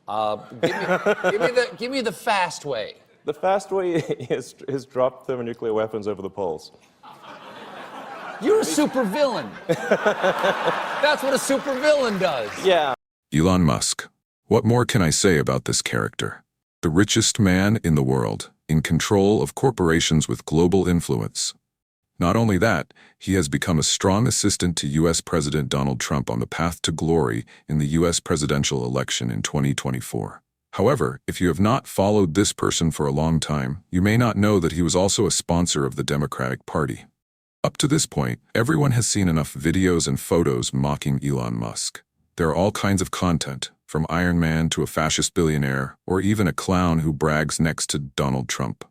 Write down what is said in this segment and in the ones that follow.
Give me the fast way. The fast way is drop thermonuclear weapons over the poles. You're a supervillain. That's what a supervillain does. Yeah. Elon Musk. What more can I say about this character? The richest man in the world, in control of corporations with global influence. Not only that, he has become a strong assistant to U.S. President Donald Trump on the path to glory in the U.S. presidential election in 2024. However, if you have not followed this person for a long time, you may not know that he was also a sponsor of the Democratic Party. Up to this point, everyone has seen enough videos and photos mocking Elon Musk. There are all kinds of content, from Iron Man to a fascist billionaire, or even a clown who brags next to Donald Trump.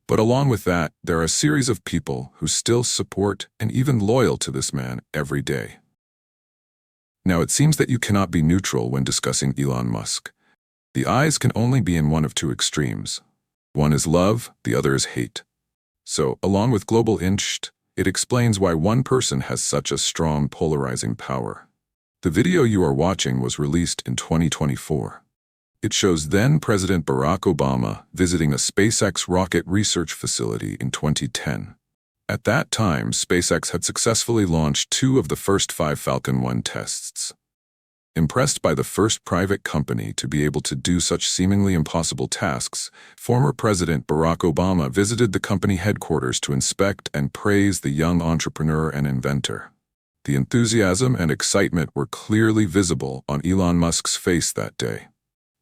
But along with that, there are a series of people who still support and even loyal to this man every day. Now, it seems that you cannot be neutral when discussing Elon Musk. The eyes can only be in one of two extremes. One is love, the other is hate. So, along with global interest, it explains why one person has such a strong polarizing power. The video you are watching was released in 2024. It shows then-President Barack Obama visiting a SpaceX rocket research facility in 2010. At that time, SpaceX had successfully launched 2 of the first 5 Falcon 1 tests. Impressed by the first private company to be able to do such seemingly impossible tasks, former President Barack Obama visited the company headquarters to inspect and praise the young entrepreneur and inventor. The enthusiasm and excitement were clearly visible on Elon Musk's face that day.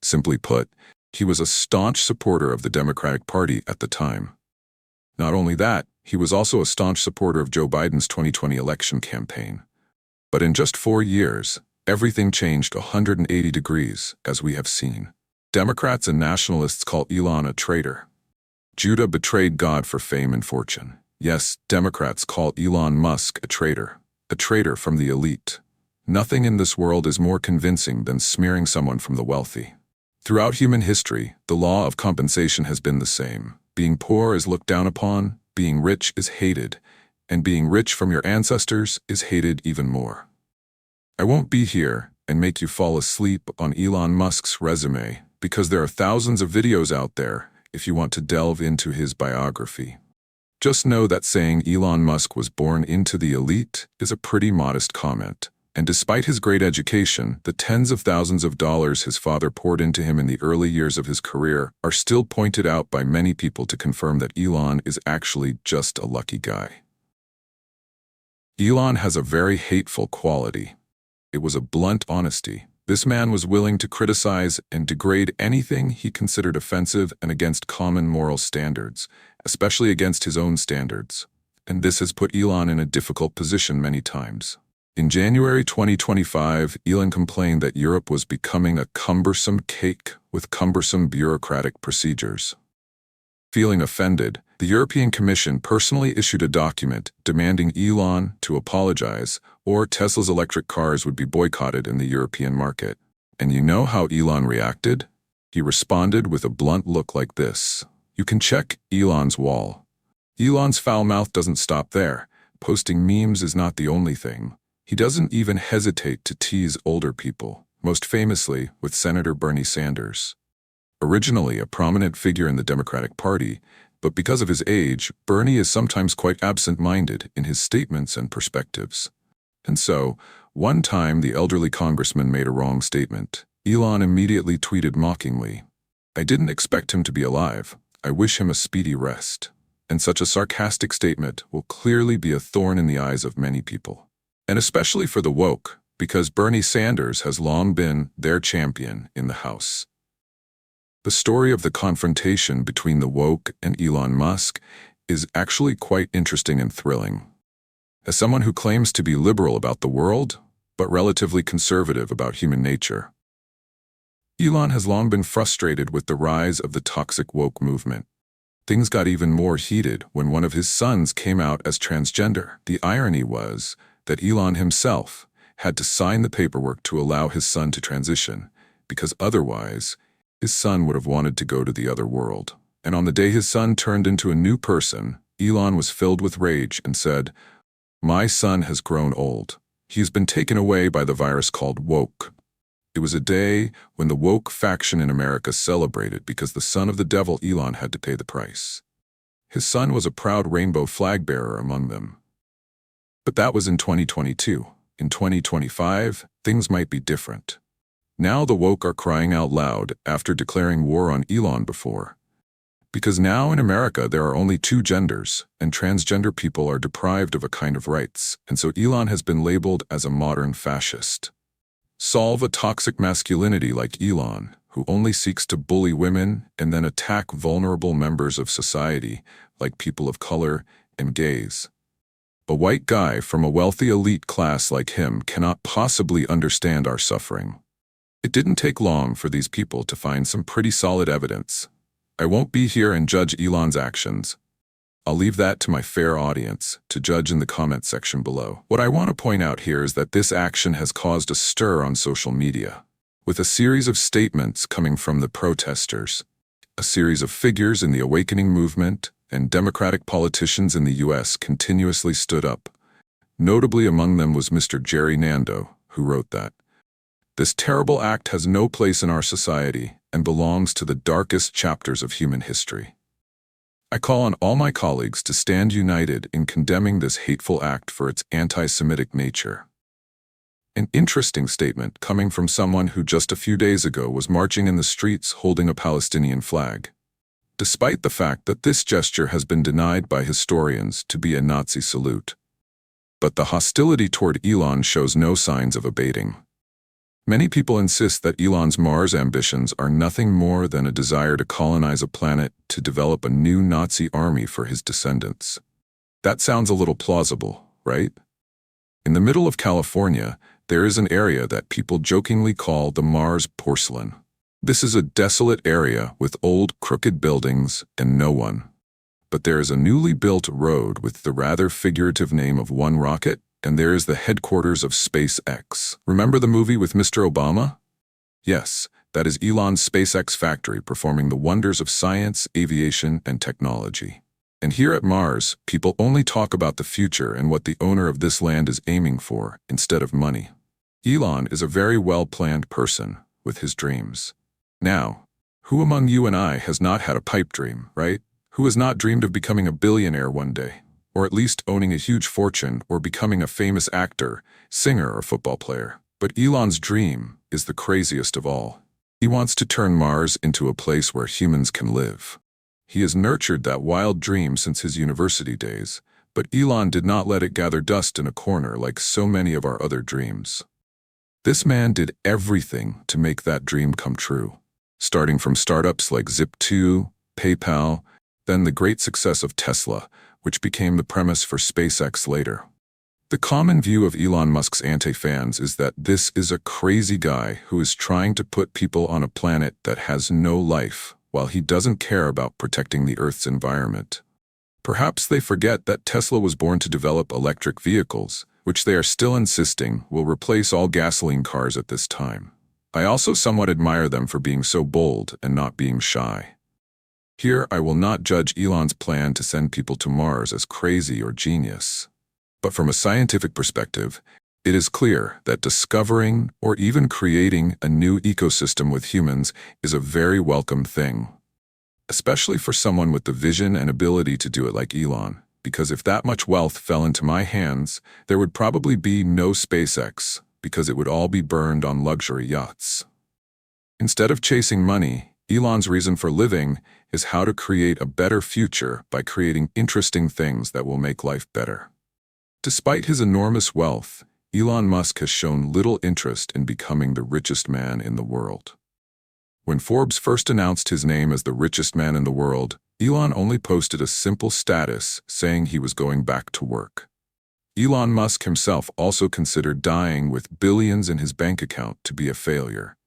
Simply put, he was a staunch supporter of the Democratic Party at the time. Not only that, he was also a staunch supporter of Joe Biden's 2020 election campaign. But in just 4 years, everything changed 180 degrees, as we have seen. Democrats and nationalists call Elon a traitor. Judah betrayed God for fame and fortune. Yes, Democrats call Elon Musk a traitor from the elite. Nothing in this world is more convincing than smearing someone from the wealthy. Throughout human history, the law of compensation has been the same. Being poor is looked down upon, being rich is hated, and being rich from your ancestors is hated even more. I won't be here and make you fall asleep on Elon Musk's resume, because there are thousands of videos out there if you want to delve into his biography. Just know that saying Elon Musk was born into the elite is a pretty modest comment. And despite his great education, the tens of thousands of dollars his father poured into him in the early years of his career are still pointed out by many people to confirm that Elon is actually just a lucky guy. Elon has a very hateful quality. It was a blunt honesty. This man was willing to criticize and degrade anything he considered offensive and against common moral standards, especially against his own standards. And this has put Elon in a difficult position many times. In January 2025, Elon complained that Europe was becoming a cumbersome cake with cumbersome bureaucratic procedures. Feeling offended, the European Commission personally issued a document demanding Elon to apologize, or Tesla's electric cars would be boycotted in the European market. And you know how Elon reacted? He responded with a blunt look like this. You can check Elon's wall. Elon's foul mouth doesn't stop there. Posting memes is not the only thing. He doesn't even hesitate to tease older people, most famously with Senator Bernie Sanders. Originally a prominent figure in the Democratic Party, but because of his age, Bernie is sometimes quite absent-minded in his statements and perspectives. And so, one time the elderly congressman made a wrong statement. Elon immediately tweeted mockingly, "I didn't expect him to be alive. I wish him a speedy rest." And such a sarcastic statement will clearly be a thorn in the eyes of many people. And especially for the woke, because Bernie Sanders has long been their champion in the House. The story of the confrontation between the woke and Elon Musk is actually quite interesting and thrilling. As someone who claims to be liberal about the world, but relatively conservative about human nature, Elon has long been frustrated with the rise of the toxic woke movement. Things got even more heated when one of his sons came out as transgender. The irony was that Elon himself had to sign the paperwork to allow his son to transition, because otherwise, his son would have wanted to go to the other world. And on the day his son turned into a new person, Elon was filled with rage and said, "My son has grown old. He's been taken away by the virus called woke." It was a day when the woke faction in America celebrated because the son of the devil, Elon, had to pay the price. His son was a proud rainbow flag bearer among them. But that was in 2022. In 2025, things might be different. Now the woke are crying out loud after declaring war on Elon before. Because now in America there are only two genders, and transgender people are deprived of a kind of rights, and so Elon has been labeled as a modern fascist. Solve a toxic masculinity like Elon, who only seeks to bully women and then attack vulnerable members of society, like people of color and gays. A white guy from a wealthy elite class like him cannot possibly understand our suffering. It didn't take long for these people to find some pretty solid evidence. I won't be here and judge Elon's actions. I'll leave that to my fair audience to judge in the comment section below. What I want to point out here is that this action has caused a stir on social media, with a series of statements coming from the protesters, a series of figures in the awakening movement, and Democratic politicians in the U.S. continuously stood up. Notably among them was Mr. Jerry Nando, who wrote that this terrible act has no place in our society and belongs to the darkest chapters of human history. I call on all my colleagues to stand united in condemning this hateful act for its anti-Semitic nature. An interesting statement coming from someone who just a few days ago was marching in the streets holding a Palestinian flag, despite the fact that this gesture has been denied by historians to be a Nazi salute. But the hostility toward Elon shows no signs of abating. Many people insist that Elon's Mars ambitions are nothing more than a desire to colonize a planet to develop a new Nazi army for his descendants. That sounds a little plausible, right? In the middle of California, there is an area that people jokingly call the Mars porcelain. This is a desolate area with old, crooked buildings and no one. But there is a newly built road with the rather figurative name of one rocket, and there is the headquarters of SpaceX. Remember the movie with Mr. Obama? Yes, that is Elon's SpaceX factory performing the wonders of science, aviation, and technology. And here at Mars, people only talk about the future and what the owner of this land is aiming for, instead of money. Elon is a very well-planned person with his dreams. Now, who among you and I has not had a pipe dream, right? Who has not dreamed of becoming a billionaire one day? Or at least owning a huge fortune or becoming a famous actor, singer, or football player. But Elon's dream is the craziest of all. He wants to turn Mars into a place where humans can live. He has nurtured that wild dream since his university days, but Elon did not let it gather dust in a corner like so many of our other dreams. This man did everything to make that dream come true, starting from startups like Zip2, PayPal, then the great success of Tesla, which became the premise for SpaceX later. The common view of Elon Musk's anti-fans is that this is a crazy guy who is trying to put people on a planet that has no life, while he doesn't care about protecting the Earth's environment. Perhaps they forget that Tesla was born to develop electric vehicles, which they are still insisting will replace all gasoline cars at this time. I also somewhat admire them for being so bold and not being shy. Here, I will not judge Elon's plan to send people to Mars as crazy or genius. But from a scientific perspective, it is clear that discovering or even creating a new ecosystem with humans is a very welcome thing, especially for someone with the vision and ability to do it like Elon, because if that much wealth fell into my hands, there would probably be no SpaceX, because it would all be burned on luxury yachts. Instead of chasing money, Elon's reason for living is how to create a better future by creating interesting things that will make life better. Despite his enormous wealth, Elon Musk has shown little interest in becoming the richest man in the world. When Forbes first announced his name as the richest man in the world, Elon only posted a simple status saying he was going back to work. Elon Musk himself also considered dying with billions in his bank account to be a failure.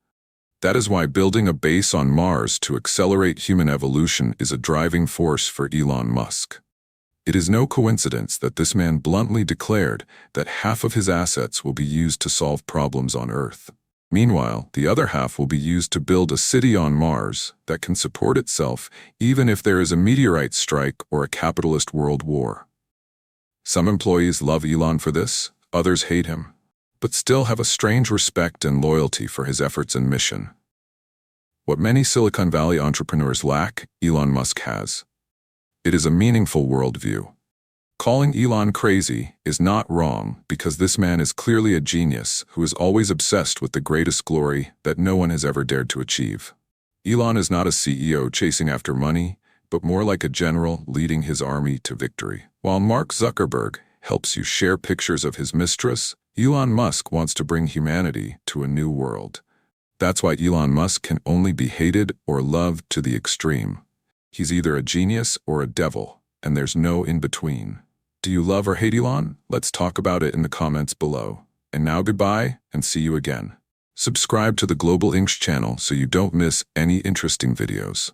That is why building a base on Mars to accelerate human evolution is a driving force for Elon Musk. It is no coincidence that this man bluntly declared that half of his assets will be used to solve problems on Earth. Meanwhile, the other half will be used to build a city on Mars that can support itself even if there is a meteorite strike or a capitalist world war. Some employees love Elon for this, others hate him. but still have a strange respect and loyalty for his efforts and mission. What many Silicon Valley entrepreneurs lack, Elon Musk has. It is a meaningful worldview. Calling Elon crazy is not wrong because this man is clearly a genius who is always obsessed with the greatest glory that no one has ever dared to achieve. Elon is not a CEO chasing after money, but more like a general leading his army to victory. While Mark Zuckerberg helps you share pictures of his mistress, Elon Musk wants to bring humanity to a new world. That's why Elon Musk can only be hated or loved to the extreme. He's either a genius or a devil, and there's no in-between. Do you love or hate Elon? Let's talk about it in the comments below. And now goodbye, and see you again. Subscribe to the Global Inks channel so you don't miss any interesting videos.